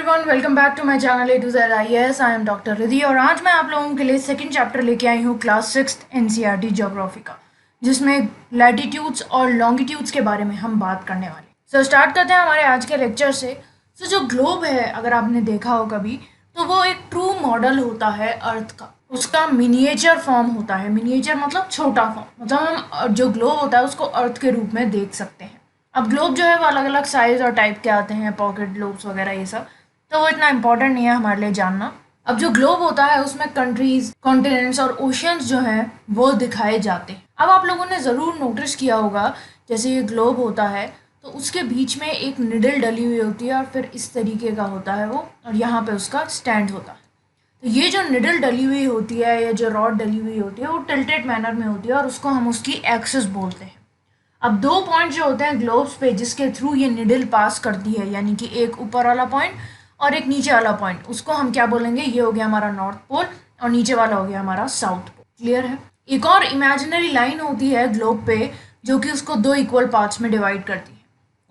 Everyone, welcome back to my channel A to Z IAS। I am doctor Riddhi और आज मैं आप लोगों के लिए सेकंड चैप्टर लेके आई हूँ क्लास 6 NCERT ज्योग्राफी का, जिसमें लैटिट्यूड्स और लॉन्गिट्यूड्स के बारे में हम बात करने वाले। सो स्टार्ट करते हैं हमारे आज के लेक्चर से। सो जो ग्लोब है, अगर आपने देखा हो कभी, तो वो एक ट्रू मॉडल होता है अर्थ का। उसका मिनिएचर फॉर्म होता है। मिनिएचर मतलब छोटा फॉर्म, मतलब हम जो ग्लोब होता है उसको अर्थ के रूप में देख सकते हैं। अब ग्लोब जो है वो अलग अलग साइज और टाइप के आते हैं, पॉकेट ग्लोब्स वगैरह ये सब, तो वो इतना इम्पोर्टेंट नहीं है हमारे लिए जानना। अब जो ग्लोब होता है उसमें कंट्रीज, कॉन्टिनेंट्स और ओशियंस जो हैं वो दिखाए जाते हैं। अब आप लोगों ने ज़रूर नोटिस किया होगा, जैसे ये ग्लोब होता है तो उसके बीच में एक निडल डली हुई होती है और फिर इस तरीके का होता है वो, और यहाँ पे उसका स्टैंड होता है। तो ये जो निडल डली हुई होती है या जो रॉड डली हुई होती है वो टिल्टेड मैनर में होती है और उसको हम उसकी एक्सिस बोलते हैं। अब दो पॉइंट जो होते हैं ग्लोब्स पे जिसके थ्रू ये निडल पास करती है, यानी कि एक ऊपर वाला पॉइंट और एक नीचे वाला पॉइंट, उसको हम क्या बोलेंगे? ये हो गया हमारा नॉर्थ पोल और नीचे वाला हो गया हमारा साउथ पोल। क्लियर है? एक और इमेजिनरी लाइन होती है ग्लोब पे जो कि उसको दो इक्वल पार्ट्स में डिवाइड करती है,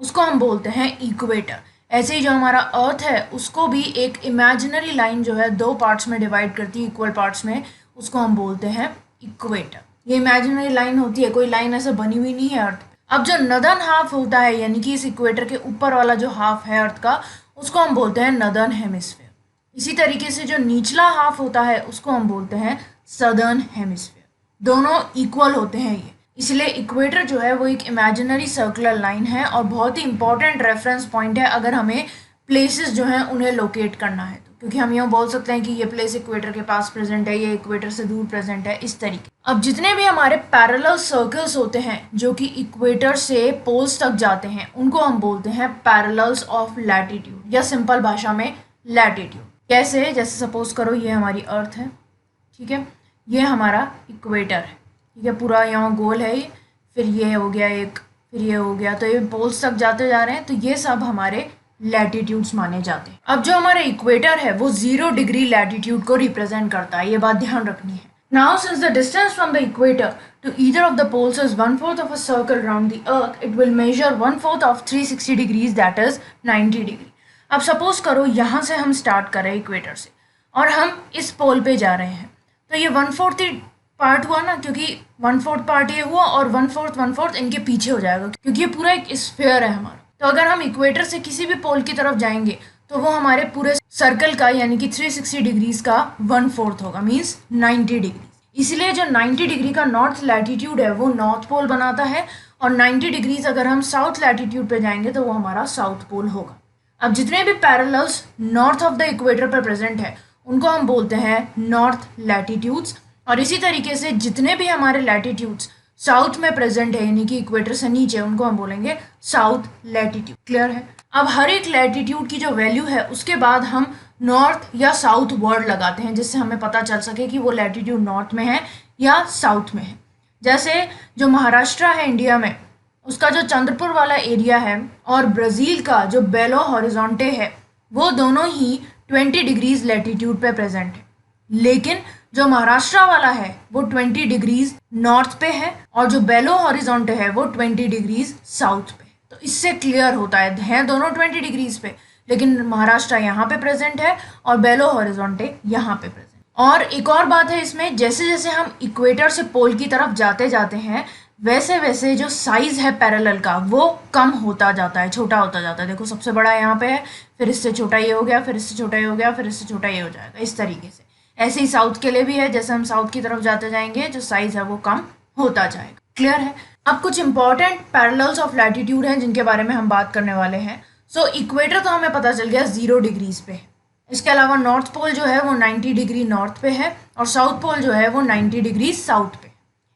उसको हम बोलते हैं इक्वेटर। ऐसे ही जो हमारा अर्थ है उसको भी एक इमेजिनरी लाइन जो है दो पार्ट्स में डिवाइड करती है, इक्वल पार्ट्स में, उसको हम बोलते हैं इक्वेटर। ये इमेजिनरी लाइन होती है, कोई लाइन ऐसे बनी हुई नहीं है अर्थ। अब जो नदर्न हाफ होता है, यानी कि इस इक्वेटर के ऊपर वाला जो हाफ है अर्थ का, उसको हम बोलते हैं नदर्न हेमिस्फीयर। इसी तरीके से जो निचला हाफ होता है उसको हम बोलते हैं सदर्न हेमिस्फीयर। दोनों इक्वल होते हैं ये, इसलिए इक्वेटर जो है वो एक इमेजिनरी सर्कुलर लाइन है और बहुत ही इंपॉर्टेंट रेफरेंस पॉइंट है अगर हमें प्लेसेस जो हैं उन्हें लोकेट करना है तो, क्योंकि हम यूँ बोल सकते हैं कि ये प्लेस इक्वेटर के पास प्रेजेंट है, ये इक्वेटर से दूर प्रेजेंट है, इस तरीके। अब जितने भी हमारे पैरेलल सर्कल्स होते हैं जो कि इक्वेटर से पोल्स तक जाते हैं उनको हम बोलते हैं पैरेलल्स ऑफ लैटिट्यूड, या सिंपल भाषा में लैटिट्यूड। कैसे? जैसे सपोज करो ये हमारी अर्थ है, ठीक है, ये हमारा इक्वेटर है, ठीक है, पूरा यहाँ गोल है ये, फिर ये हो गया एक, फिर ये हो गया, तो ये पोल्स तक जाते जा रहे हैं, तो ये सब हमारे लैटिट्यूड्स माने जाते हैं। अब जो हमारा इक्वेटर है वो 0 डिग्री लैटिट्यूड को रिप्रेजेंट करता है, ये बात ध्यान रखनी है। Now, since the distance from the equator to either of the poles is 1/4 of a circle around the earth, it will measure 1/4 of 360 degrees, that is 90 degree. अब सपोज करो यहाँ से हम स्टार्ट कर रहे हैं इक्वेटर से और हम इस पोल पे जा रहे हैं, तो ये 1/4 पार्ट हुआ ना, क्योंकि 1/4 पार्ट ये हुआ और 1/4 इनके पीछे हो जाएगा, क्योंकि ये पूरा एक स्फीयर है हमारा। तो अगर हम इक्वेटर से किसी भी पोल की तरफ जाएंगे तो वो हमारे पूरे सर्कल का, यानी कि 360 डिग्रीज का 1/4 होगा, मीन्स 90 डिग्री। इसलिए जो 90 डिग्री का नॉर्थ लैटिट्यूड है वो नॉर्थ पोल बनाता है और 90 डिग्रीज अगर हम साउथ लैटिट्यूड पे जाएंगे तो वो हमारा साउथ पोल होगा। अब जितने भी parallels north of the equator पर प्रेजेंट है उनको हम बोलते हैं नॉर्थ लैटिट्यूड्स, और इसी तरीके से जितने भी हमारे लैटिट्यूड्स साउथ में प्रेजेंट है, यानी कि इक्वेटर से नीचे, उनको हम बोलेंगे साउथ लैटिट्यूड। क्लियर है? अब हर एक लैटिट्यूड की जो वैल्यू है उसके बाद हम नॉर्थ या साउथ वर्ड लगाते हैं, जिससे हमें पता चल सके कि वो लैटिट्यूड नॉर्थ में है या साउथ में है। जैसे जो महाराष्ट्र है इंडिया में, उसका जो चंद्रपुर वाला एरिया है और ब्राज़ील का जो बेलो हॉरिजॉन्टे है, वो दोनों ही 20 डिग्रीज लैटिट्यूड पे प्रेजेंट है, लेकिन जो महाराष्ट्र वाला है वो 20 डिग्रीज नॉर्थ पे है और जो बेलो हॉरिजॉन्टे है वो 20 डिग्रीज साउथ पे। तो इससे क्लियर होता है दोनों 20 डिग्रीज पे, लेकिन महाराष्ट्र यहाँ पे प्रेजेंट है और बेलो हॉरिजॉन्टे यहाँ पे प्रेजेंट। और एक और बात है इसमें, जैसे जैसे हम इक्वेटर से पोल की तरफ जाते जाते हैं वैसे वैसे जो साइज है पैरेलल का वो कम होता जाता है, छोटा होता जाता है। देखो सबसे बड़ा यहाँ पे है, फिर इससे छोटा ये हो गया, फिर इससे छोटा ये हो गया, फिर इससे छोटा ये हो जाएगा, इस तरीके से। ऐसे ही साउथ के लिए भी है, जैसे हम साउथ की तरफ जाते जाएंगे जो साइज है वो कम होता जाएगा। क्लियर है? अब कुछ इंपॉर्टेंट पैरेलल्स ऑफ लैटिट्यूड हैं जिनके बारे में हम बात करने वाले हैं। सो इक्वेटर तो हमें पता चल गया 0 डिग्रीज पे है। इसके अलावा नॉर्थ पोल जो है वो 90 डिग्री नॉर्थ पे है और साउथ पोल जो है वो 90 डिग्री साउथ पे।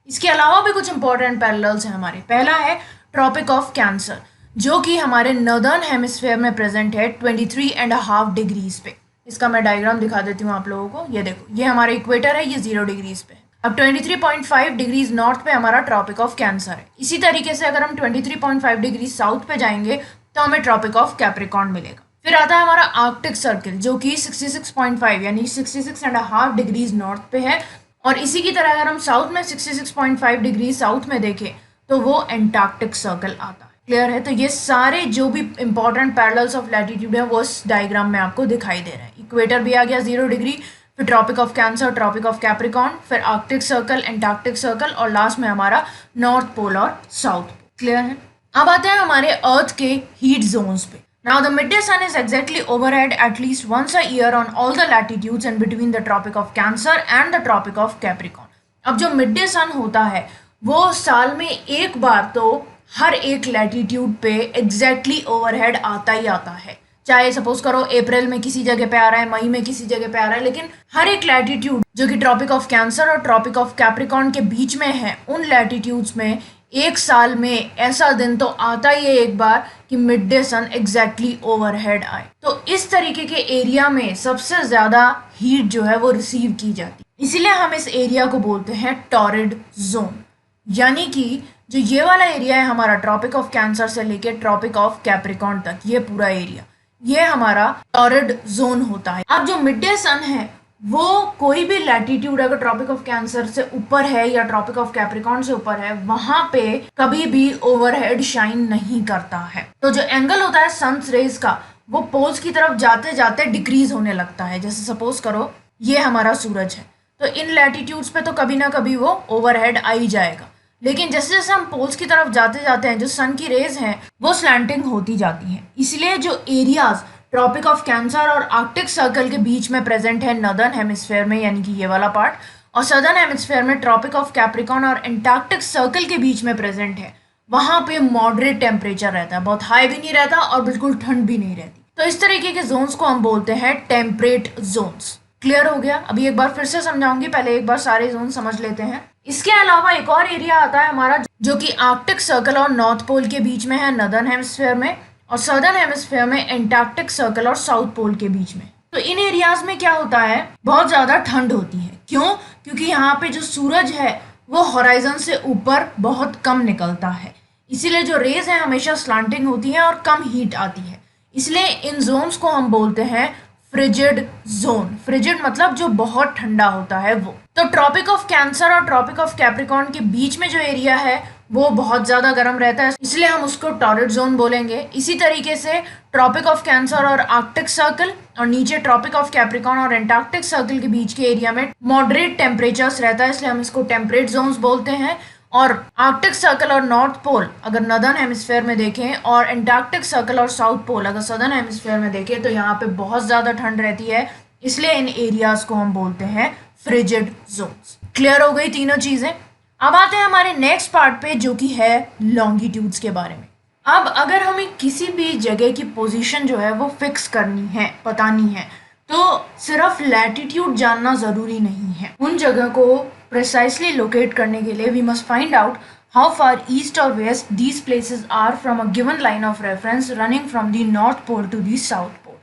इसके अलावा भी कुछ इंपॉर्टेंट पैरेलल्स हैं हमारे। पहला है ट्रॉपिक ऑफ कैंसर, जो कि हमारे नॉर्दर्न हेमिस्फीयर में प्रेजेंट है 23.5 डिग्रीज पे। इसका मैं डायग्राम दिखा देती हूँ आप लोगों को। ये देखो, ये हमारा इक्वेटर है, ये 0 डिग्रीज पे है। अब 23.5 डिग्रीज नॉर्थ पे हमारा ट्रॉपिक ऑफ कैंसर है। इसी तरीके से अगर हम 23.5 डिग्री साउथ पे जाएंगे तो हमें ट्रॉपिक ऑफ कैप्रिकॉर्न मिलेगा। फिर आता है हमारा आर्कटिक सर्किल, जो कि 66.5 यानी 66.5 डिग्रीज नॉर्थ पे है, और इसी की तरह अगर हम साउथ में 66.5 डिग्री साउथ में देखें तो वो एंटार्क्टिक सर्कल आता है। क्लियर है? तो ये सारे जो भी इंपॉर्टेंट पैरेलल्स ऑफ लैटिट्यूड है वो इस डायग्राम में आपको दिखाई दे रहे हैं। इक्वेटर भी आ गया 0 डिग्री, फिर Tropic of Cancer, Tropic of Capricorn, फिर आर्कटिक सर्कल, एंटार्क्टिक सर्कल, और लास्ट में हमारा नॉर्थ पोल और साउथ पोल। क्लियर है? अब आते हैं हमारे अर्थ के हीट जोन्स पे। Now the midday sun is exactly overhead at least once a year on all the latitudes and between the Tropic of Cancer and the Tropic of Capricorn. अब जो mid day सन होता है वो साल में एक बार तो हर एक लैटिट्यूड पे एग्जैक्टली ओवरहेड आता ही आता है। चाहे सपोज करो अप्रैल में किसी जगह पे आ रहा है, मई में किसी जगह पे आ रहा है, लेकिन हर एक लैटिट्यूड जो कि ट्रॉपिक ऑफ कैंसर और ट्रॉपिक ऑफ कैप्रिकॉर्न के बीच में है, उन लैटिट्यूड्स में एक साल में ऐसा दिन तो आता ही है एक बार कि मिड डे सन एग्जैक्टली ओवरहेड आए। तो इस तरीके के एरिया में सबसे ज्यादा हीट जो है वो रिसीव की जाती है, इसीलिए हम इस एरिया को बोलते हैं टॉरिड जोन। यानी कि जो ये वाला एरिया है हमारा ट्रॉपिक ऑफ कैंसर से लेके ट्रॉपिक ऑफ कैप्रिकॉर्न तक, ये पूरा एरिया ये हमारा टॉरिड जोन होता है। अब जो मिड डे सन है वो कोई भी लैटिट्यूड अगर ट्रॉपिक ऑफ कैंसर से ऊपर है या ट्रॉपिक ऑफ कैप्रिकॉर्न से ऊपर है, वहां पे कभी भी ओवरहेड शाइन नहीं करता है। तो जो एंगल होता है सन्स रेज का वो पोल्स की तरफ जाते जाते डिक्रीज होने लगता है। जैसे सपोज करो ये हमारा सूरज है, तो इन लैटिट्यूड्स पे तो कभी ना कभी वो ओवरहेड आ ही जाएगा, लेकिन जैसे जैसे हम पोल्स की तरफ जाते जाते हैं जो सन की रेज हैं वो स्लैंटिंग होती जाती हैं। इसलिए जो एरियाज ट्रॉपिक ऑफ कैंसर और आर्कटिक सर्कल के बीच में प्रेजेंट है नॉर्दर्न हेमिस्फेयर में, यानी कि ये वाला पार्ट, और सदर्न हेमिस्फेयर में ट्रॉपिक ऑफ कैप्रिकॉर्न और एंटार्क्टिक सर्कल के बीच में प्रेजेंट है, वहां पे मॉडरेट टेम्परेचर रहता है, बहुत हाई भी नहीं रहता और बिल्कुल ठंड भी नहीं रहती। तो इस तरीके के जोन्स को हम बोलते हैं टेम्परेट जोन्स। क्लियर हो गया? अभी एक बार फिर से समझाऊंगी, पहले एक बार सारे जोन समझ लेते हैं। इसके अलावा एक और एरिया आता है हमारा जो कि आर्कटिक सर्कल और नॉर्थ पोल के बीच में है नॉर्दर्न हेमिस्फेयर में, और सदर्न हेमिस्फेयर में एंटार्क्टिक सर्कल और साउथ पोल के बीच में। तो इन एरियाज में क्या होता है, बहुत ज्यादा ठंड होती है। क्यों? क्योंकि यहाँ पे जो सूरज है वो होराइजन से ऊपर बहुत कम निकलता है, इसीलिए जो रेज है हमेशा स्लांटिंग होती है और कम हीट आती है। इसलिए इन जोन्स को हम बोलते हैं फ्रिजिड जोन। फ्रिजिड मतलब जो बहुत ठंडा होता है वो। तो ट्रॉपिक ऑफ कैंसर और ट्रॉपिक ऑफ कैप्रिकॉर्न के बीच में जो एरिया है वो बहुत ज्यादा गर्म रहता है, इसलिए हम उसको टॉरिड जोन बोलेंगे। इसी तरीके से ट्रॉपिक ऑफ कैंसर और आर्कटिक सर्कल और नीचे ट्रॉपिक ऑफ कैप्रिकॉर्न और एंटार्क्टिक सर्कल के बीच के एरिया में मॉडरेट टेम्परेचर्स रहता है, इसलिए हम इसको टेम्परेट जोन्स बोलते हैं। और आर्कटिक सर्कल और नॉर्थ पोल अगर नॉर्दर्न हेमिस्फेयर में देखें और एंटार्क्टिक सर्कल और साउथ पोल अगर सदर्न हेमिस्फेयर में देखें तो यहाँ पे बहुत ज़्यादा ठंड रहती है, इसलिए इन एरियाज को हम बोलते हैं फ्रिजिड जोन्स। क्लियर हो गई तीनों चीज़ें? अब आते हैं हमारे नेक्स्ट पार्ट पे जो कि है लॉन्गिट्यूड्स के बारे में। अब अगर हमें किसी भी जगह की पोजीशन जो है वो फिक्स करनी है, बतानी है, तो सिर्फ लैटिट्यूड जानना ज़रूरी नहीं है। उन जगह को प्रिसाइसली लोकेट करने के लिए we must find out how far east और west these places are from a given line of reference running from the north pole to the south pole.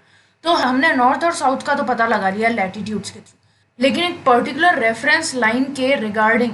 तो हमने नॉर्थ और साउथ का तो पता लगा लिया लैटिट्यूड्स के थ्रू, लेकिन एक पर्टिकुलर रेफरेंस लाइन के रिगार्डिंग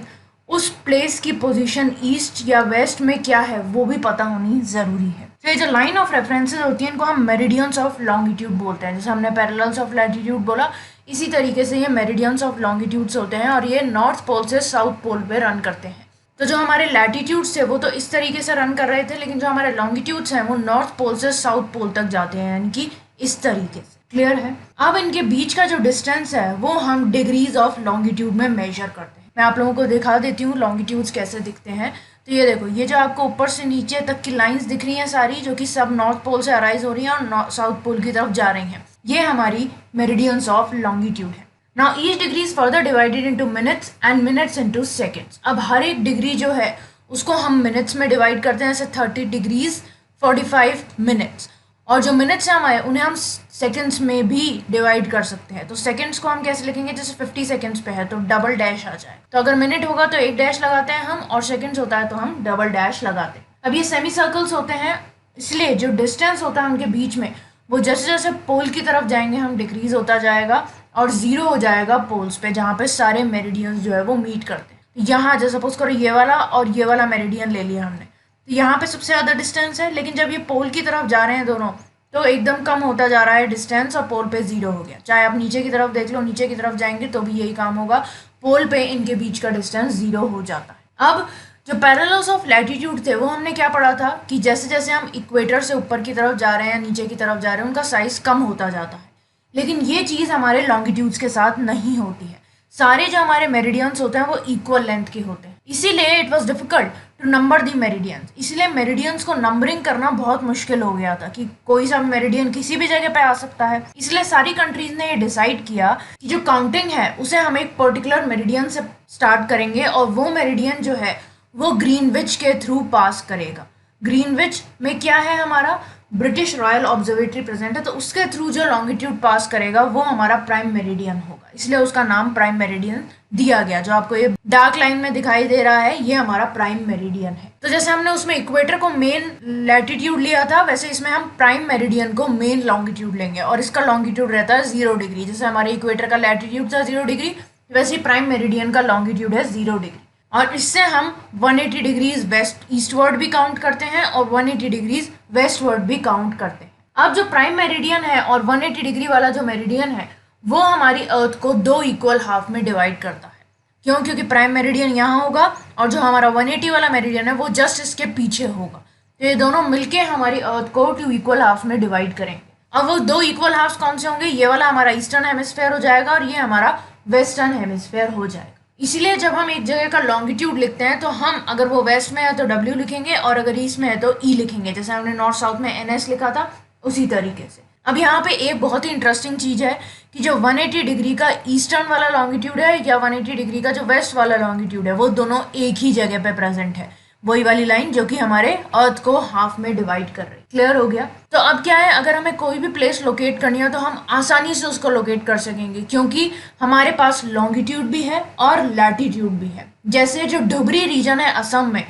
उस प्लेस की पोजीशन ईस्ट या वेस्ट में क्या है वो भी पता होनी ज़रूरी है। तो ये जो लाइन ऑफ रेफरेंसेस होती है इनको हम मेरिडियंस ऑफ लॉन्गिट्यूड बोलते हैं। जैसे हमने पैरेलल्स ऑफ लैटिट्यूड बोला, इसी तरीके से ये मेरिडियंस ऑफ लॉन्गिट्यूड्स होते हैं और ये नॉर्थ पोल से साउथ पोल पे रन करते हैं। तो जो हमारे लैटिट्यूड्स थे वो तो इस तरीके से रन कर रहे थे, लेकिन जो हमारे लॉन्गिट्यूड्स हैं वो नॉर्थ पोल से साउथ पोल तक जाते हैं, यानी कि इस तरीके से। क्लियर है? अब इनके बीच का जो डिस्टेंस है वो हम डिग्रीज ऑफ लॉन्गिट्यूड में मेजर करते हैं। मैं आप लोगों को दिखा देती हूँ लॉन्गिट्यूड्स कैसे दिखते हैं। तो ये देखो, ये जो आपको ऊपर से नीचे तक की लाइंस दिख रही हैं सारी, जो कि सब नॉर्थ पोल से अराइज हो रही हैं और साउथ पोल की तरफ जा रही हैं, ये हमारी मेरिडियंस ऑफ लॉन्गिट्यूड है। Now each degree is further divided into minutes and minutes into seconds. अब हर एक डिग्री जो है उसको हम मिनट्स में डिवाइड करते हैं, जैसे 30 डिग्रीज 45 मिनट्स, और जो मिनट्स हैं हमारे उन्हें हम सेकंड्स में भी डिवाइड कर सकते हैं। तो सेकंड्स को हम कैसे लिखेंगे, जैसे 50 सेकंड्स पे है तो डबल डैश आ जाए। तो अगर मिनट होगा तो एक डैश लगाते हैं हम, और सेकंड्स होता है तो हम डबल डैश लगाते हैं। अब ये सेमी सर्कल्स होते हैं, इसलिए जो डिस्टेंस होता है उनके बीच में वो जैसे जैसे पोल की तरफ जाएंगे हम डिक्रीज होता जाएगा और जीरो हो जाएगा पोल्स पे, जहाँ पे सारे मेरिडियंस जो है वो मीट करते हैं। यहाँ जैसे सपोज करो ये वाला और ये वाला मेरिडियन ले लिया हमने, तो यहाँ पे सबसे ज़्यादा डिस्टेंस है, लेकिन जब ये पोल की तरफ जा रहे हैं दोनों तो एकदम कम होता जा रहा है डिस्टेंस और पोल पे जीरो हो गया। चाहे आप नीचे की तरफ देख लो, नीचे की तरफ जाएंगे तो भी यही काम होगा, पोल पे इनके बीच का डिस्टेंस जीरो हो जाता है। अब जो पैरेलल्स ऑफ लैटिट्यूड थे वो हमने क्या पढ़ा था कि जैसे जैसे हम इक्वेटर से ऊपर की तरफ जा रहे हैं, नीचे की तरफ जा रहे हैं, उनका साइज कम होता जाता है। लेकिन ये चीज़ हमारे लॉन्गिट्यूड्स के साथ नहीं होती है। सारे जो हमारे मेरिडियंस होते हैं वो इक्वल लेंथ के होते हैं, इसीलिए it was difficult to number the meridians. इसीलिए मेरिडियंस को नंबरिंग करना बहुत मुश्किल हो गया था कि कोई सा मेरिडियन किसी भी जगह पे आ सकता है। इसलिए सारी कंट्रीज ने ये डिसाइड किया कि जो काउंटिंग है उसे हम एक पर्टिकुलर मेरिडियन से स्टार्ट करेंगे और वो मेरिडियन जो है वो ग्रीनविच के थ्रू पास करेगा। ग्रीनविच में क्या है, हमारा ब्रिटिश रॉयल ऑब्जर्वेटरी प्रेजेंट है, तो उसके थ्रू जो लॉन्गिट्यूड पास करेगा वो हमारा प्राइम मेरिडियन होगा, इसलिए उसका नाम प्राइम मेरिडियन दिया गया। जो आपको ये डार्क लाइन में दिखाई दे रहा है ये हमारा प्राइम मेरिडियन है। तो जैसे हमने उसमें इक्वेटर को मेन लैटिट्यूड लिया था, वैसे इसमें हम प्राइम मेरिडियन को मेन लॉन्गिट्यूड लेंगे और इसका लॉन्गिट्यूड रहता है 0 डिग्री। जैसे हमारे इक्वेटर का लैटिट्यूड था 0 डिग्री, वैसे ही प्राइम मेरिडियन का लॉन्गिट्यूड है 0 डिग्री। और इससे हम 180 डिग्रीज वेस्ट ईस्टवर्ड भी काउंट करते हैं और 180 डिग्रीज वेस्टवर्ड भी काउंट करते हैं। अब जो प्राइम मेरिडियन है और 180 डिग्री वाला जो मेरिडियन है वो हमारी अर्थ को 2 इक्वल हाफ में डिवाइड करता है। क्यों? क्योंकि प्राइम मेरिडियन यहाँ होगा और जो हमारा 180 वाला मेरिडियन है वो जस्ट इसके पीछे होगा। तो ये दोनों मिलके हमारी अर्थ को 2 इक्वल हाफ में डिवाइड करेंगे। अब वो 2 इक्वल हाफ्स कौन से होंगे? ये वाला हमारा ईस्टर्न हेमिस्फेयर हो जाएगा और ये हमारा वेस्टर्न हेमिस्फेयर हो जाएगा। इसीलिए जब हम एक जगह का लॉन्गिट्यूड लिखते हैं तो हम अगर वो वेस्ट में है तो W लिखेंगे और अगर ईस्ट में है तो E लिखेंगे। जैसे हमने नॉर्थ साउथ में NS लिखा था उसी तरीके से। अब यहाँ पे एक बहुत ही इंटरेस्टिंग चीज़ है कि जो 180 डिग्री का ईस्टर्न वाला लॉन्गिट्यूड है या 180 डिग्री का जो वेस्ट वाला लॉन्गिट्यूड है वो दोनों एक ही जगह पे प्रेजेंट है। वही वाली लाइन जो कि हमारे अर्थ को हाफ में डिवाइड कर रही है। क्लियर हो गया? तो अब क्या है, अगर हमें कोई भी प्लेस लोकेट करनी है तो हम आसानी से उसको लोकेट कर सकेंगे क्योंकि हमारे पास लॉन्गिट्यूड भी है और लैटिट्यूड भी है। जैसे जो डुबरी रीजन है असम में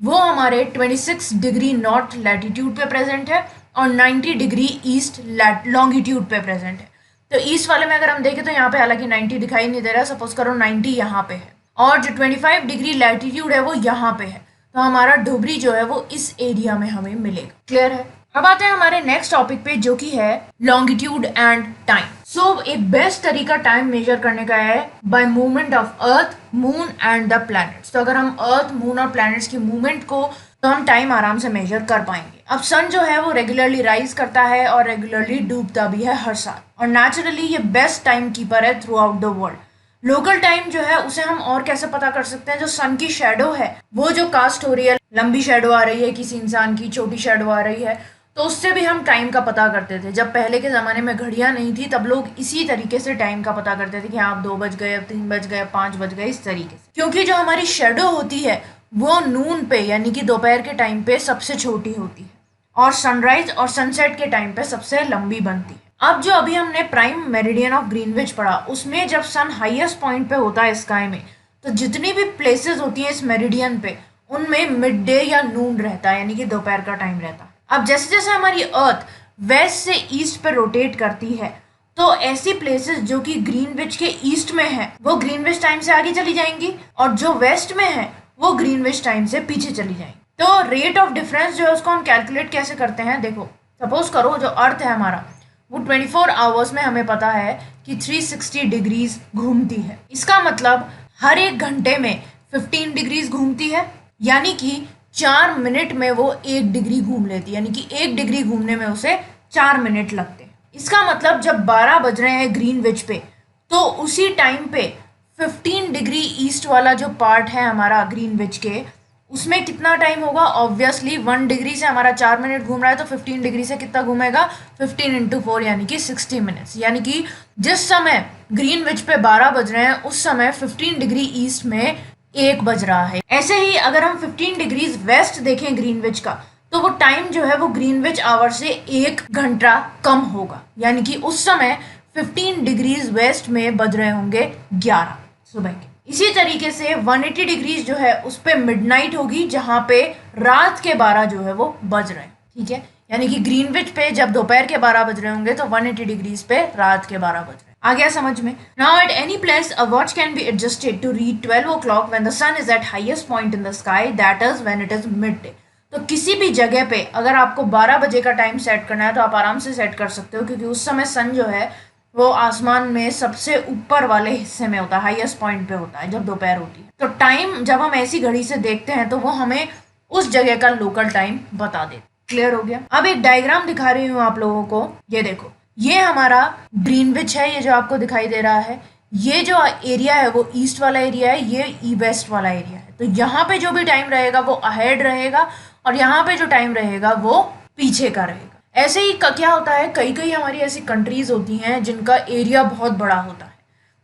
वो हमारे 26 डिग्री नॉर्थ लैटिट्यूड पे प्रेजेंट है और 90 डिग्री ईस्ट लॉन्गिट्यूड पे प्रेजेंट है। तो ईस्ट वाले में अगर हम देखें तो यहाँ पे हालांकि 90 दिखाई नहीं दे रहा है, सपोज करो 90 यहाँ पे है और जो 25 डिग्री लैटिट्यूड है वो यहाँ पे है। तो हमारा डुबरी जो है वो इस एरिया में हमें मिलेगा। क्लियर है? अब आते हैं हमारे नेक्स्ट टॉपिक पे जो कि है लॉन्गिट्यूड एंड टाइम। सो एक बेस्ट तरीका टाइम मेजर करने का है by movement of earth, moon and the planets. तो अगर हम अर्थ, मून और प्लैनेट्स की मूवमेंट को तो हम टाइम आराम से मेजर कर पाएंगे। अब सन जो है वो रेगुलरली राइज करता है और रेगुलरली डूबता भी है हर साल और नेचुरली ये बेस्ट टाइम कीपर है through out the world. Local time जो है उसे हम और कैसे पता कर सकते हैं? जो सन की शेडो है वो जो कास्ट हो रही है, लंबी शेडो आ रही है किसी इंसान की, छोटी शेडो आ रही है, तो उससे भी हम टाइम का पता करते थे। जब पहले के ज़माने में घड़ियाँ नहीं थी तब लोग इसी तरीके से टाइम का पता करते थे कि हाँ अब 2 बज गए, अब 3 बज गए, 5 बज गए, इस तरीके से। क्योंकि जो हमारी शेडो होती है वो नून पे यानी कि दोपहर के टाइम पे सबसे छोटी होती है और सनराइज और सनसेट के टाइम पे सबसे लंबी बनती है। अब जो अभी हमने प्राइम मेरिडियन ऑफ ग्रीनविच पढ़ा उसमें जब सन हाईएस्ट पॉइंट पे होता है स्काई में तो जितनी भी प्लेसेस होती हैं इस मेरिडियन पे उनमें मिड डे या नून रहता है यानी कि दोपहर का टाइम रहता है। अब जैसे जैसे हमारी अर्थ वेस्ट से ईस्ट पे रोटेट करती है तो ऐसी प्लेसेस जो कि ग्रीनविच के ईस्ट में है वो ग्रीनविच टाइम से आगे चली जाएंगी और जो वेस्ट में है वो ग्रीनविच टाइम से पीछे चली जाएंगी। तो रेट ऑफ डिफरेंस जो है उसको हम कैलकुलेट कैसे करते हैं? देखो, सपोज करो जो अर्थ है हमारा वो 24 आवर्स में हमें पता है कि 360 डिग्रीज घूमती है। इसका मतलब हर एक घंटे में 15 डिग्रीज घूमती है यानी कि 4 मिनट में वो 1 डिग्री घूम लेती है यानी कि 1 डिग्री घूमने में उसे 4 मिनट लगते हैं। इसका मतलब जब 12 बज रहे हैं ग्रीनविच पे तो उसी टाइम पे 15 डिग्री ईस्ट वाला जो पार्ट है हमारा ग्रीनविच के उसमें कितना टाइम होगा? ऑब्वियसली 1 डिग्री से हमारा 4 मिनट घूम रहा है तो 15 डिग्री से कितना घूमेगा? 15 × 4 यानी कि 60 मिनट्स। यानी कि जिस समय ग्रीनविच पे 12 बज रहे हैं उस समय 15 डिग्री ईस्ट में 1 बज रहा है। ऐसे ही अगर हम 15 डिग्रीज वेस्ट देखें ग्रीनविच का तो वो टाइम जो है वो ग्रीनविच आवर से 1 घंटा कम होगा यानी कि उस समय 15 डिग्रीज वेस्ट में बज रहे होंगे 11 सुबह के। इसी तरीके से 180 डिग्रीज जो है उस पे मिडनाइट होगी जहाँ पे रात के 12 जो है वो बज रहे हैं। ठीक है, यानी कि ग्रीनविच पे जब दोपहर के 12 बज रहे होंगे तो 180 डिग्रीज पे रात के 12 बज रहे हैं। आ गया समझ में? Now at any place a watch can be adjusted to read 12 o'clock when the sun is at highest point in the sky, that is when it is midday. तो किसी भी जगह पे अगर आपको 12 बजे का टाइम सेट करना है तो आप आराम से सेट कर सकते हो क्योंकि उस समय सन जो है वो आसमान में सबसे ऊपर वाले हिस्से में होता है, हाईएस्ट पॉइंट पे होता है जब दोपहर होती है। तो टाइम जब हम ऐसी घड़ी से देखते हैं तो वो हमें उस जगह का लोकल टाइम बता देता। क्लियर हो गया। अब एक डायग्राम दिखा रही हूँ आप लोगों को, ये देखो, ये हमारा ग्रीनविच है, ये जो आपको दिखाई दे रहा है। ये जो एरिया है वो ईस्ट वाला एरिया है, ये वेस्ट वाला एरिया है। तो यहाँ पे जो भी टाइम रहेगा वो अहेड रहेगा और यहाँ पे जो टाइम रहेगा वो पीछे का रहेगा। ऐसे ही क्या होता है, कई कई हमारी ऐसी कंट्रीज होती हैं जिनका एरिया बहुत बड़ा होता है।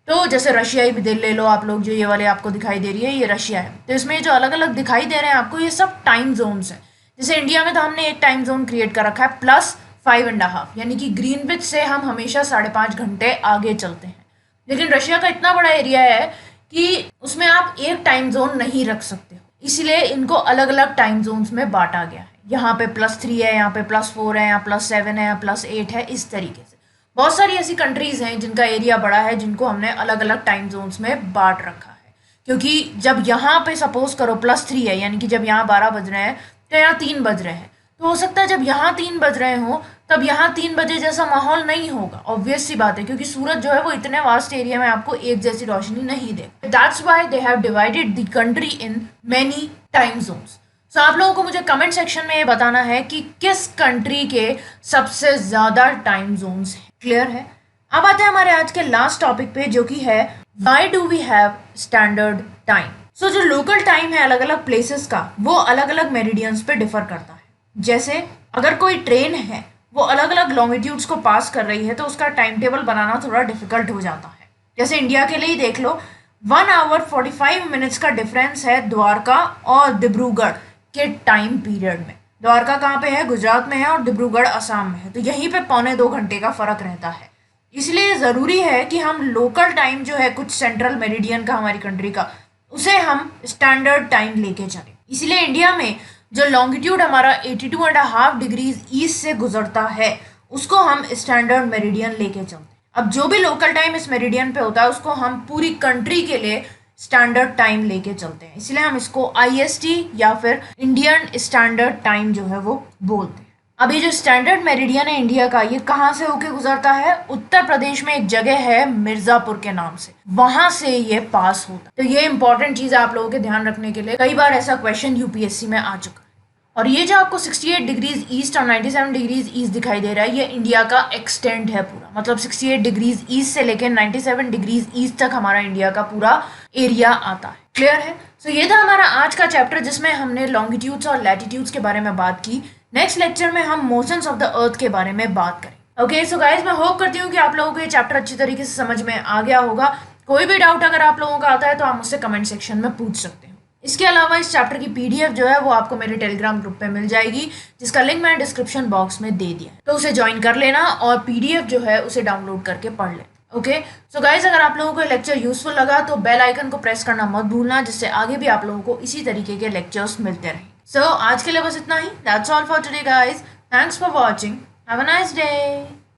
तो जैसे रशिया ही भी ले लो आप लोग, जो ये वाले आपको दिखाई दे रही है ये रशिया है। तो इसमें जो अलग अलग दिखाई दे रहे हैं आपको, ये सब टाइम जोन्स हैं। जैसे इंडिया में तो हमने एक टाइम जोन क्रिएट कर रखा है +5.5, यानी कि ग्रीनविच से हम हमेशा 5.5 घंटे आगे चलते हैं। लेकिन रशिया का इतना बड़ा एरिया है कि उसमें आप एक टाइम जोन नहीं रख सकते हो, इसलिए इनको अलग अलग टाइम जोन्स में बांटा गया है। यहाँ पे +3 है, यहाँ पे +4 है, यहाँ +7 है, यहाँ +8 है। इस तरीके से बहुत सारी ऐसी कंट्रीज हैं जिनका एरिया बड़ा है, जिनको हमने अलग अलग टाइम जोन्स में बांट रखा है। क्योंकि जब यहाँ पे सपोज करो +3 है, यानी कि जब यहाँ 12 बज रहे हैं तो यहाँ 3 बज रहे हैं, तो हो सकता है जब यहाँ 3 बज रहे हो तब यहाँ 3 बजे जैसा माहौल नहीं होगा। ऑब्वियस सी बात है, क्योंकि सूरज जो है वो इतने वास्ट एरिया में आपको एक जैसी रोशनी नहीं दे। That's why they have divided the country in many time zones. So आप लोगों को मुझे कमेंट सेक्शन में ये बताना है कि किस कंट्री के सबसे ज़्यादा टाइम जोन्स हैं। क्लियर है। अब आते हैं हमारे आज के लास्ट टॉपिक पे, जो कि है why do we have standard time. So जो लोकल टाइम है अलग अलग प्लेसेस का, वो अलग अलग मेरिडियंस पे डिफर करता है। जैसे अगर कोई ट्रेन है वो अलग अलग लॉन्गिट्यूड्स को पास कर रही है तो उसका टाइम टेबल बनाना थोड़ा डिफिकल्ट हो जाता है। जैसे इंडिया के लिए ही देख लो, 1 आवर 45 मिनट्स का डिफरेंस है द्वारका और डिब्रूगढ़ के टाइम पीरियड में। द्वारका कहाँ पे है? गुजरात में है, और डिब्रूगढ़ असम में है। तो यहीं पे 1.25 घंटे का फर्क रहता है। इसलिए ज़रूरी है कि हम लोकल टाइम जो है कुछ सेंट्रल मेरिडियन का हमारी कंट्री का, उसे हम स्टैंडर्ड टाइम लेके चलें। इसलिए इंडिया में जो लॉन्गिट्यूड हमारा 82.5 डिग्रीज ईस्ट से गुजरता है उसको हम स्टैंडर्ड मेरिडियन लेके चलते हैं। अब जो भी लोकल टाइम इस मेरिडियन पे होता है उसको हम पूरी कंट्री के लिए स्टैंडर्ड टाइम लेके चलते हैं, इसलिए हम इसको IST या फिर इंडियन स्टैंडर्ड टाइम जो है वो बोलते हैं। अब ये जो स्टैंडर्ड मेरिडियन है इंडिया का, ये कहाँ से होके गुजरता है? उत्तर प्रदेश में एक जगह है मिर्जापुर के नाम से, वहां से ये पास होता है। तो ये इंपॉर्टेंट चीज है आप लोगों के ध्यान रखने के लिए, कई बार ऐसा क्वेश्चन UPSC में आ चुका है। और ये जो आपको 68 डिग्रीज ईस्ट और 97 डिग्रीज ईस्ट दिखाई दे रहा है, ये इंडिया का एक्सटेंड है पूरा। मतलब 68 डिग्रीज ईस्ट से लेकर 97 डिग्रीज ईस्ट तक हमारा इंडिया का पूरा एरिया आता है। क्लियर है। सो ये था हमारा आज का चैप्टर, जिसमें हमने लॉन्गिट्यूड्स और लैटिट्यूड्स के बारे में बात की। नेक्स्ट लेक्चर में हम मोशंस ऑफ द अर्थ के बारे में बात करें। ओके, सो गाइज, मैं होप करती हूँ कि आप लोगों को ये चैप्टर अच्छी तरीके से समझ में आ गया होगा। कोई भी डाउट अगर आप लोगों का आता है तो आप मुझसे कमेंट सेक्शन में पूछ सकते हैं। इसके अलावा इस चैप्टर की PDF जो है वो आपको मेरे टेलीग्राम ग्रुप पे मिल जाएगी, जिसका लिंक मैंने डिस्क्रिप्शन बॉक्स में दे दिया है। तो उसे ज्वाइन कर लेना और PDF जो है उसे डाउनलोड करके पढ़ लेना। ओके, सो गाइज, अगर आप लोगों को लेक्चर यूजफुल लगा तो बेल आइकन को प्रेस करना मत भूलना, जिससे आगे भी आप लोगों को इसी तरीके के लेक्चर्स मिलते रहें। सो आज के लिए बस इतना ही। That's all for today guys. Thanks for watching. Have a nice day.